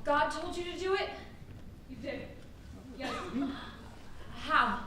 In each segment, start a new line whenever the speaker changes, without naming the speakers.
God told you to do it?
You did. Yes.
How?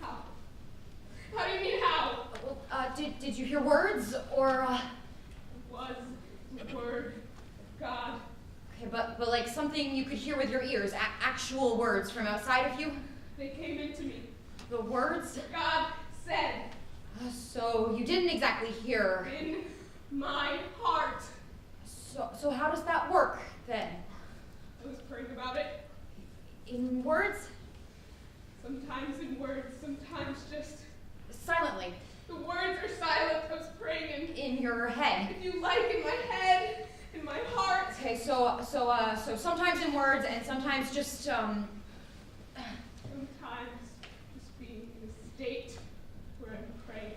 How? How do you mean how?
Well, did you hear words, or,
Was the word God.
Okay, but like something you could hear with your ears, actual words from outside of you?
They came into me.
The words?
God said.
So you didn't exactly hear.
In my heart.
So how does that work, then?
I was praying about it.
In words?
Sometimes in words, sometimes just...
Silently.
The words are silent. I was praying
in your head.
If you like, in my head, in my heart.
Okay, so sometimes in words and sometimes just,
Sometimes just being in a state where I'm praying.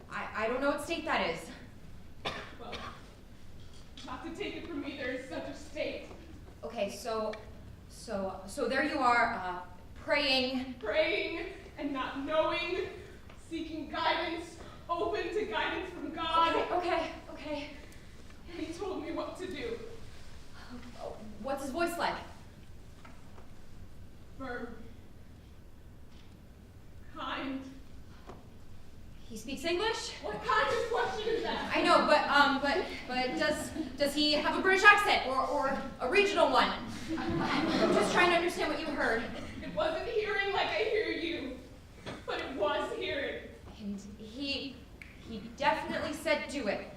I don't know what state that is.
Well, not to take it from me, there is such a state.
Okay, so there you are, praying.
Praying and not knowing, seeking guidance, open to guidance from God.
Okay.
And he told me what to do.
What's his voice like?
Firm. Kind.
He speaks English?
What kind of question is that?
I know, but does he have a British accent or a regional one? I'm just trying to understand what you heard.
It wasn't hearing like I hear you, but it was hearing.
And he definitely said do it.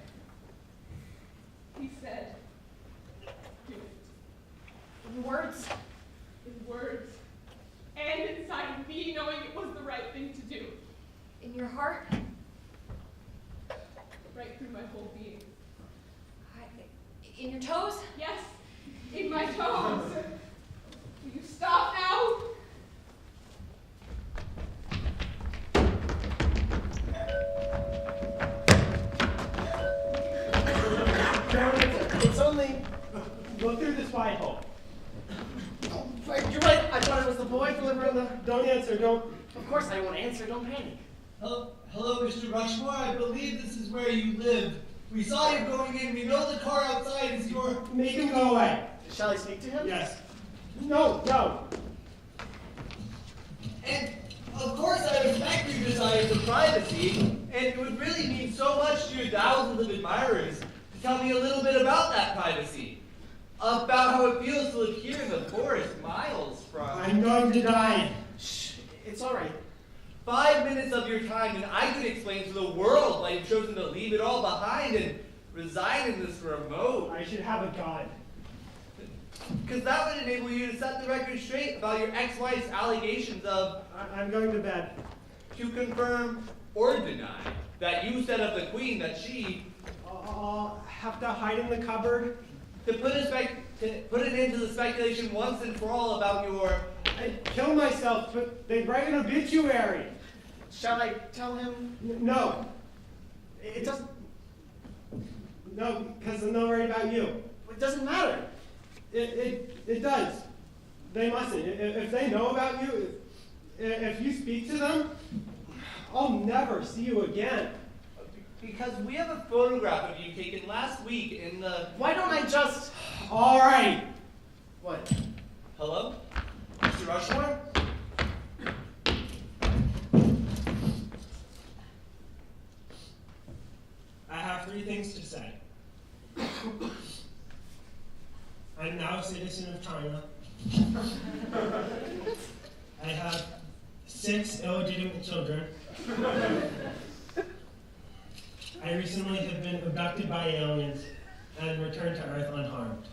He said, do it.
In words?
In words. And inside of me knowing it was the right thing to do.
In your heart?
Right through my whole being.
In your toes?
Yes, in my toes. Will you stop now?
It's only go through this wide hole. Oh, you're right. I thought it was the boy delivering the. Don't answer. Don't. Of course I won't answer. Don't panic.
Hello, Mr. Rushmore. I believe this is where you live. We saw you going in. We know the car outside is your.
Make him go away. Shall I speak to him? Yes. No.
And of course, I respect your desire for privacy, and it would really mean so much to your thousands of admirers to tell me a little bit about that privacy. About how it feels to live here in the forest, miles from.
I'm going to die. Shh. It's all right.
5 minutes of your time, and I could explain to the world why you've chosen to leave it all behind and reside in this remote.
I should have a god.
Because that would enable you to set the record straight about your ex-wife's allegations of...
I'm going to bed.
To confirm or deny that you set up the queen, that she...
I'll have to hide in the cupboard.
To put it into the speculation once and for all about your...
I'd kill myself, but they'd write an obituary. Shall I tell him? No. It doesn't... No, because they'll worry about you. It doesn't matter. It does. They mustn't. If they know about you, if you speak to them, I'll never see you again.
Because we have a photograph of you taken last week in the...
Why don't I just... All right. What?
Hello? Mr. Rushmore?
I have 3 things to say. I'm now a citizen of China. I have 6 illegitimate children. I recently have been abducted by aliens and returned to Earth unharmed.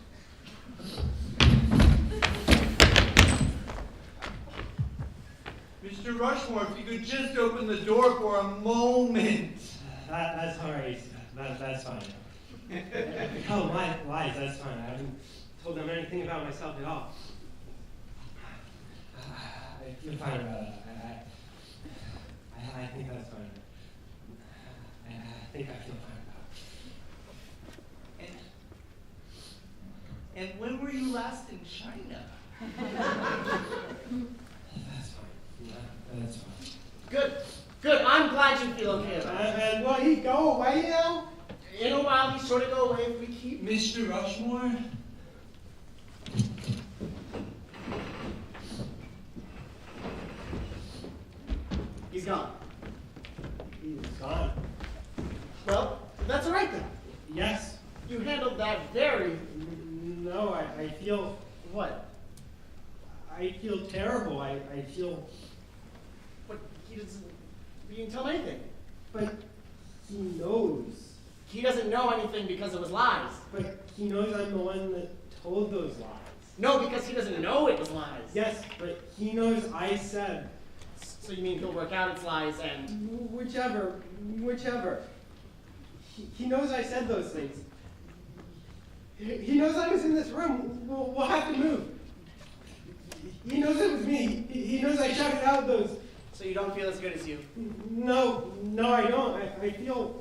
Mr. Rushmore, if you could just open the door for a moment.
That's all right. That's fine. Oh, lies, that's fine. I haven't told them anything about myself at all. I feel fine about it. I think that's fine. I think I feel fine about it.
And when were you last in China?
That's fine. That's fine.
Good. I'm glad you feel okay about it.
And will he go away now?
In a while, he's sure to go away if we keep...
Mr. Rushmore,
He's gone.
He's gone.
Well, that's all right then.
Yes.
You handled that very...
No, I feel,
What?
I feel terrible. I feel,
What? He doesn't... He didn't tell me anything.
but he knows.
He doesn't know anything because it was lies.
But he knows I'm the one that told those lies.
No, because he doesn't know it was lies.
Yes, but he knows I said.
So you mean he'll work out its lies and...
Whichever. He knows I said those things. He knows I was in this room. We'll have to move. He knows it was me. He knows I shouted out those.
So you don't feel as good as you?
No, I don't. I feel.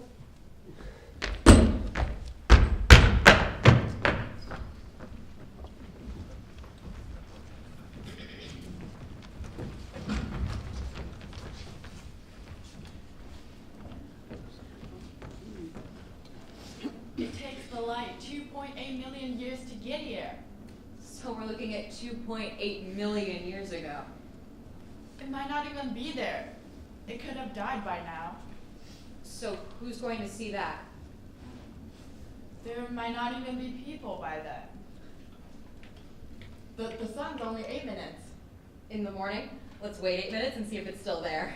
It takes the light 2.8 million years to get here.
So we're looking at 2.8 million years ago.
It might not even be there. It could have died by now.
So who's going to see that?
There might not even be people by then. The sun's only 8 minutes.
In the morning? Let's wait 8 minutes and see if it's still there.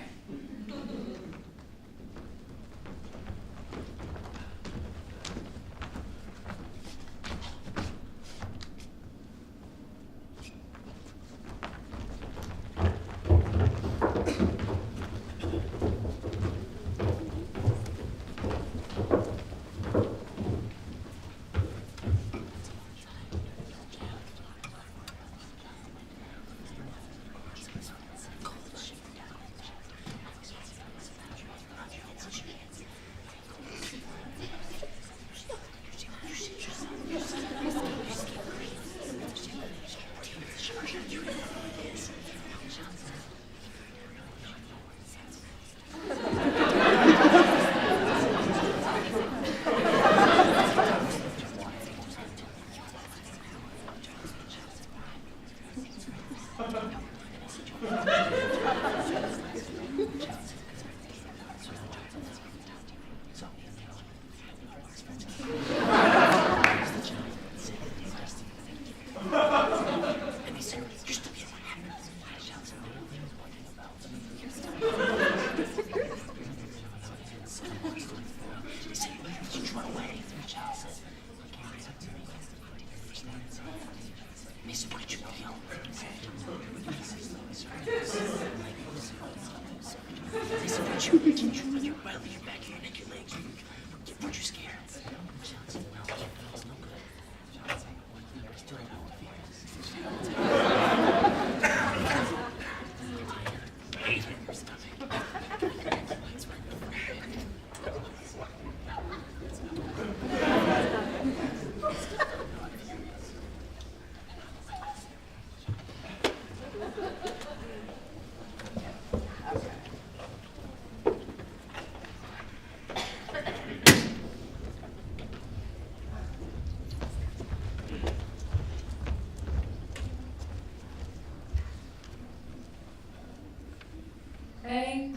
A,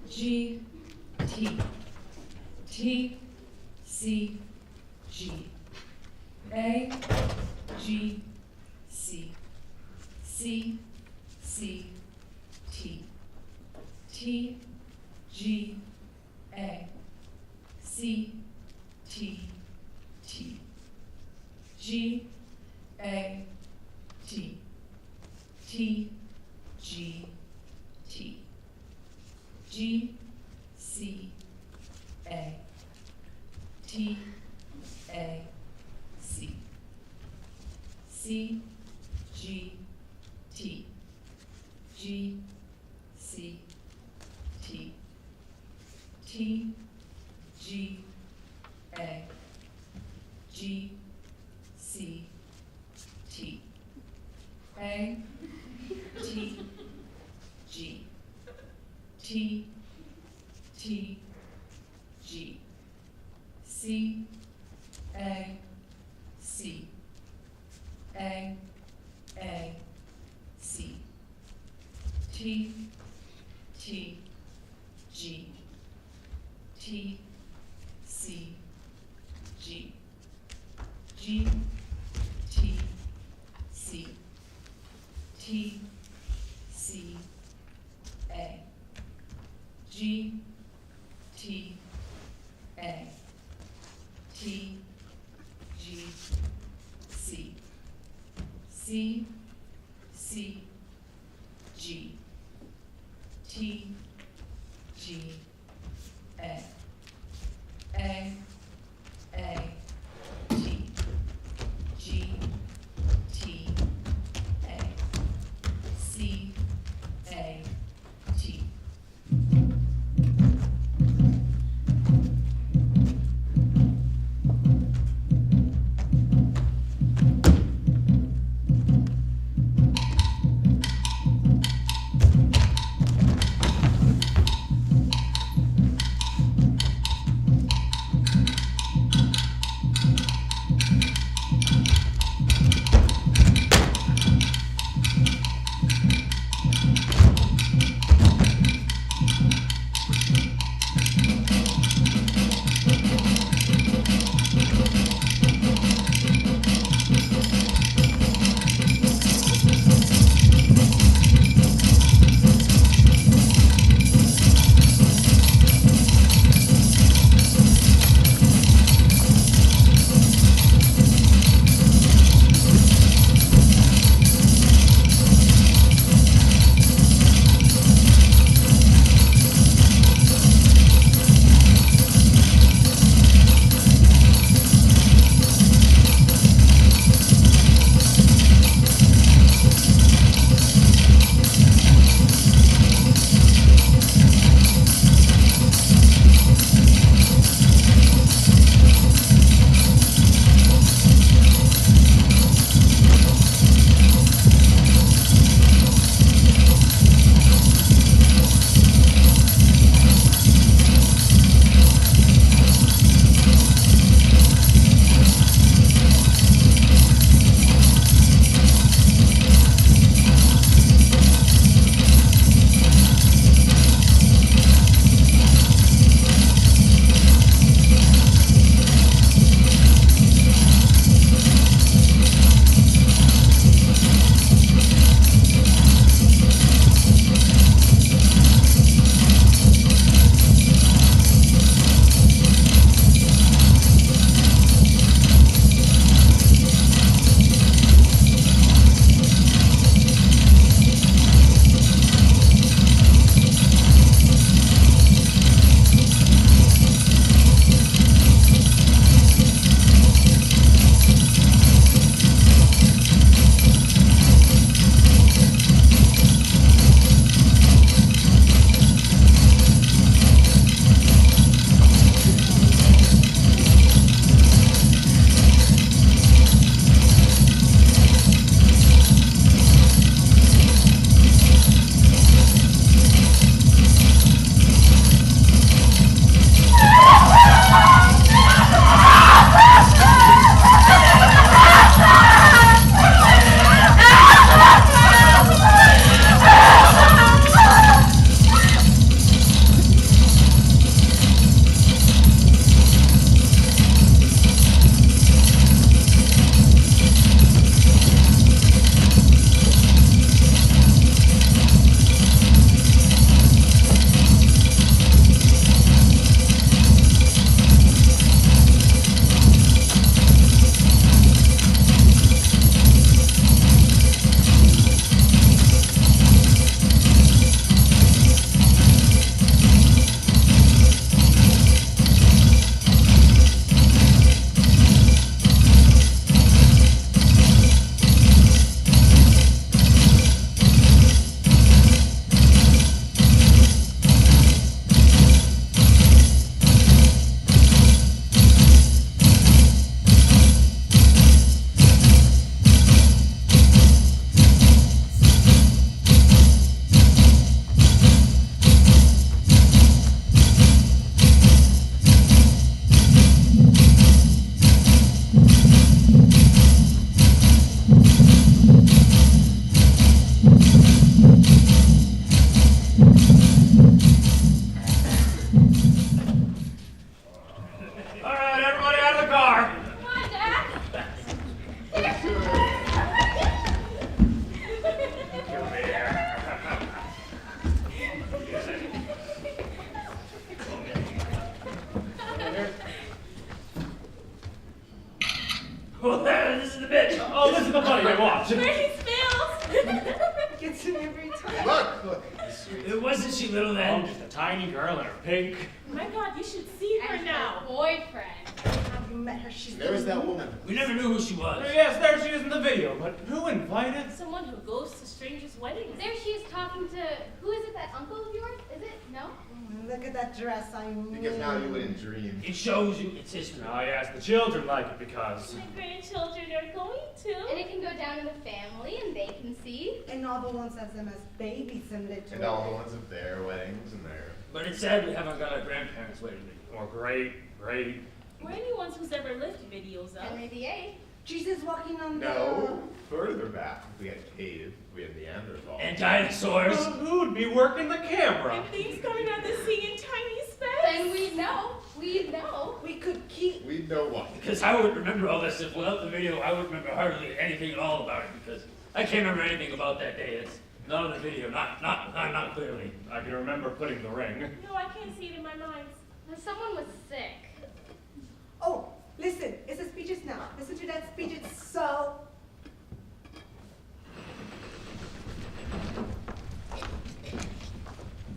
G, T, T, C, G. A, G, C, C, C, T, T, G, A, C, T, T, G, A, T, T, G, T, G, C, A, T, A, C, C, G, T, G, C, T, T, G, A, G, C, T, A, T, G, T, T, G, C, A, C, A, C, T, T, G, T, C, T, C, A, G, T, A, T, G, C, C, C, G, T, G, A, A, T, G, T, A, C, A, T.
Well, this is the bitch.
Oh, this is the funny I watch.
Where he spills.
Gets him every time.
Look.
Wasn't she little
Oh,
then?
just a tiny girl in her pink.
My God, you should see her
And
now.
her boyfriend.
Have you met her? She's
There's that woman.
We never knew who she was.
Yes, there she is in the video, but who invited?
Someone who goes to strangers' weddings.
There she is talking to, who is it, that uncle of yours? Is it? No?
Look at that dress. I mean.
Because now you wouldn't dream.
It shows you its history.
Oh, yes, the children like it because.
My grandchildren are going to.
And it can go down in the family and they can see.
And all the ones has them as babies and little.
And all the ones of their weddings and their.
But it's sad we haven't got our grandparents' wedding video.
Or great.
We're the ones who's ever lifted videos of.
Henry VIII.
Jesus walking on
No. Further back, we had caves, we had Neanderthal.
And dinosaurs.
Well, who'd be working the camera?
And things coming out the sea in tiny specks.
Then we'd know. We'd know.
We could keep.
We know what.
Because I would remember all this. If without the video, I would remember hardly anything at all about it. Because I can't remember anything about that day. It's not on the video. Not clearly.
I can remember putting the ring.
No, I can't see it in my mind.
When someone was sick.
Oh, listen. It's the speeches now. Listen to that speech. It's so.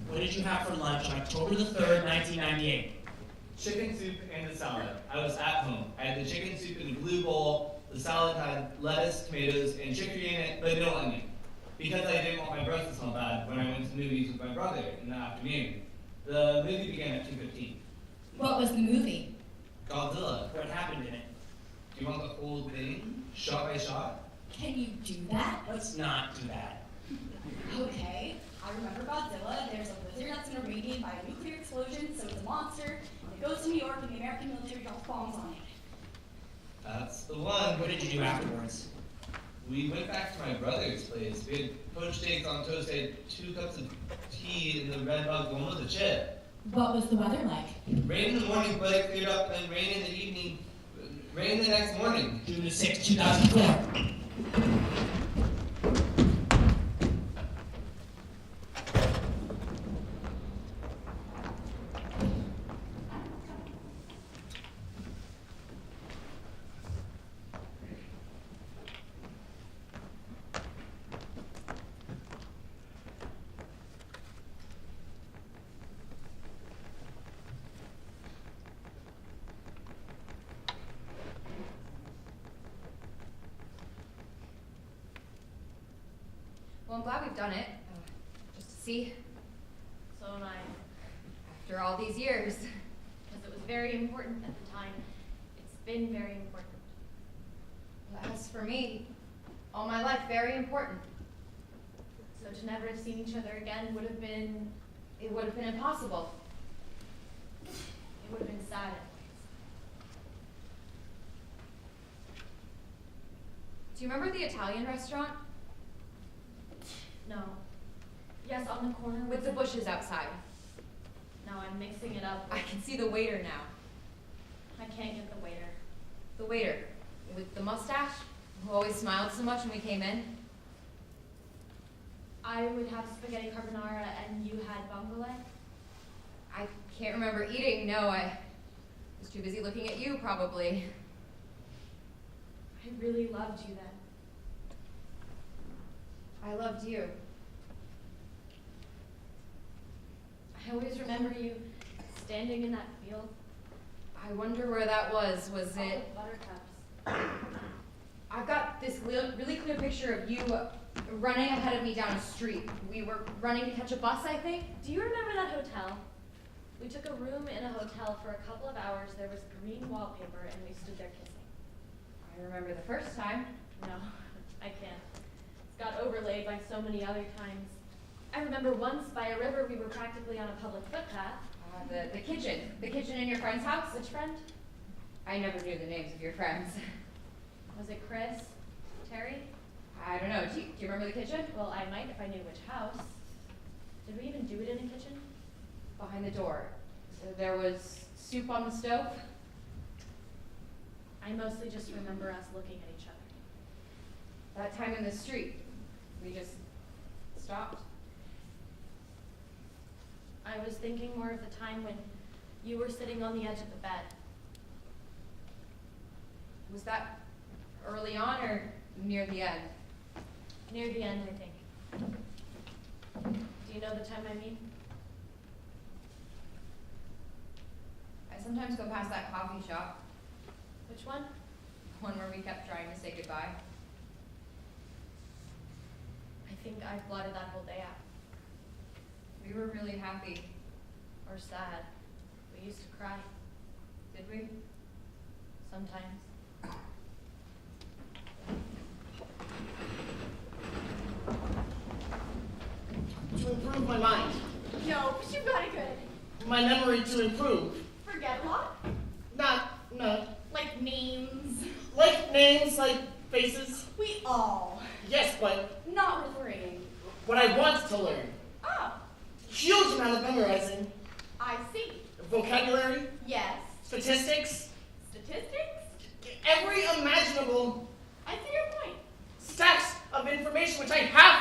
What did you have for lunch on October the 3rd, 1998?
Chicken soup and a salad. I was at home. I had the chicken soup in a blue bowl. The salad had lettuce, tomatoes, and chicory in it, but no onion. Because I didn't want my breath to smell bad when I went to the movies with my brother in the afternoon. The movie began at 2:15.
What was the movie?
Godzilla.
What happened in it?
Do you want the whole thing? Shot by shot?
Can you do that?
Let's not do that.
Okay, I remember Godzilla. There's a lizard that's in a radiant by a nuclear explosion, so it's a monster. And it goes to New York and the American military drops bombs on it.
That's the one.
What did you do afterwards?
We went back to my brother's place. We had poached eggs on toast. I had 2 cups of tea in the red mug, one with a chip.
What was the weather like?
Rain in the morning, but it cleared up, and rain in the evening. Rain the next morning.
June the 6th, 2004.
Well, I'm glad we've done it. Just to see.
So am I.
After all these years.
Because it was very important at the time. It's been very important.
As for me, all my life, very important.
So to never have seen each other again would have been,
It would have been impossible.
it would have been sad.
Do you remember the Italian restaurant?
No. Yes, on the corner
With the bushes outside.
No, I'm mixing it up.
I can see the waiter now.
I can't get the waiter.
The waiter, with the mustache, who always smiled so much when we came in.
I would have spaghetti carbonara and you had vongole.
I can't remember eating, no, I was too busy looking at you, probably.
I really loved you then.
I loved you.
I always remember you standing in that field.
I wonder where that was. Was
All
it?
the buttercups.
I've got this really clear picture of you running ahead of me down a street. We were running to catch a bus, I think.
Do you remember that hotel? We took a room in a hotel for a couple of hours. There was green wallpaper and we stood there kissing.
I remember the first time.
No, I can't. It's got overlaid by so many other times. I remember once by a river we were practically on a public footpath.
The kitchen. The kitchen in your friend's house?
Which friend?
I never knew the names of your friends.
Was it Chris? Terry?
I don't know. Do you remember the kitchen?
Well, I might if I knew which house. Did we even do it in a kitchen?
Behind the door. There was soup on the stove.
I mostly just remember us looking at each other.
That time in the street, we just stopped.
I was thinking more of the time when you were sitting on the edge of the bed.
Was that Early on or near the end?
Near the end, I think. Do you know the time I mean?
I sometimes go past that coffee shop,
Which one?
one where we kept trying to say goodbye.
I think I blotted that whole day out.
We were really happy,
Or sad. We used to cry.
did we?
Sometimes.
To improve my mind.
No, but you got it good.
My memory to improve.
Forget a lot.
No.
Like names.
Like names, like faces.
We all.
Yes, but
Not with learning.
what I want to learn.
Oh,
Huge amount of memorizing.
I see.
Vocabulary,
Yes.
statistics,
Statistics?
every imaginable
I see your point.
stacks of information which I have